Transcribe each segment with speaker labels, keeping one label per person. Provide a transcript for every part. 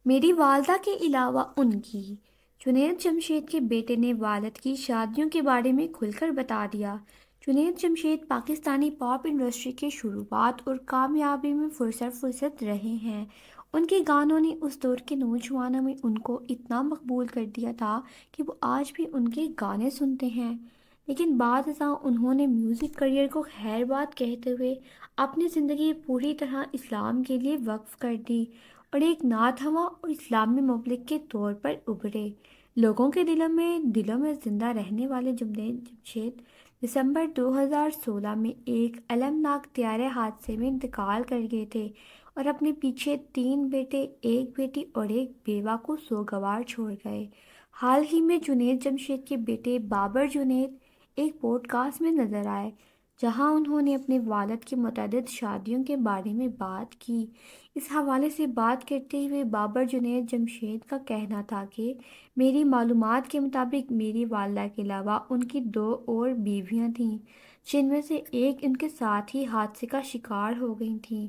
Speaker 1: میری والدہ کے علاوہ ان کی۔ جنید جمشید کے بیٹے نے والد کی شادیوں کے بارے میں کھل کر بتا دیا۔ جنید جمشید پاکستانی پاپ انڈسٹری کے شروعات اور کامیابی میں فرصت فرصت رہے ہیں۔ ان کے گانوں نے اس دور کے نوجوانوں میں ان کو اتنا مقبول کر دیا تھا کہ وہ آج بھی ان کے گانے سنتے ہیں۔ لیکن بعد ازاں انہوں نے میوزک کریئر کو خیر بات کہتے ہوئے اپنی زندگی پوری طرح اسلام کے لیے وقف کر دی اور ایک نعت خواں اور اسلامی مبلغ کے طور پر ابھرے۔ لوگوں کے دلوں میں زندہ رہنے والے جنید جمشید دسمبر 2016 میں ایک المناک طیارے حادثے میں انتقال کر گئے تھے اور اپنے پیچھے 3 بیٹے، ایک بیٹی اور ایک بیوہ کو سوگوار چھوڑ گئے۔ حال ہی میں جنید جمشید کے بیٹے بابر جنید ایک پوڈ کاسٹ میں نظر آئے جہاں انہوں نے اپنے والد کی متعدد شادیوں کے بارے میں بات کی۔ اس حوالے سے بات کرتے ہوئے بابر جنید جمشید کا کہنا تھا کہ میری معلومات کے مطابق میری والدہ کے علاوہ ان کی 2 اور بیویاں تھیں، جن میں سے ایک ان کے ساتھ ہی حادثے کا شکار ہو گئی تھیں۔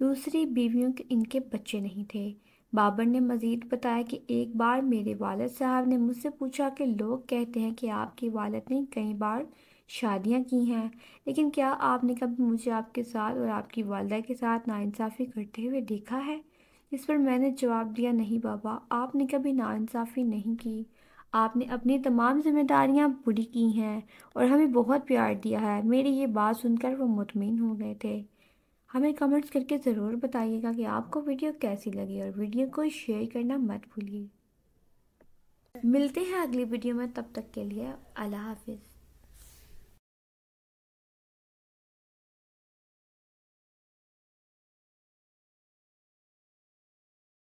Speaker 1: دوسری بیویوں کے ان کے بچے نہیں تھے۔ بابر نے مزید بتایا کہ ایک بار میرے والد صاحب نے مجھ سے پوچھا کہ لوگ کہتے ہیں کہ آپ کی والد نے کئی بار شادیاں کی ہیں، لیکن کیا آپ نے کبھی مجھے آپ کے ساتھ اور آپ کی والدہ کے ساتھ ناانصافی کرتے ہوئے دیکھا ہے؟ جس پر میں نے جواب دیا، نہیں بابا، آپ نے کبھی ناانصافی نہیں کی۔ آپ نے اپنی تمام ذمہ داریاں پوری کی ہیں اور ہمیں بہت پیار دیا ہے۔ میری یہ بات سن کر وہ مطمئن ہو گئے تھے۔ ہمیں کمنٹس کر کے ضرور بتائیے گا کہ آپ کو ویڈیو کیسی لگی اور ویڈیو کو شیئر کرنا مت بھولیے۔ ملتے ہیں اگلی ویڈیو میں، تب تک کے لیے اللہ حافظ۔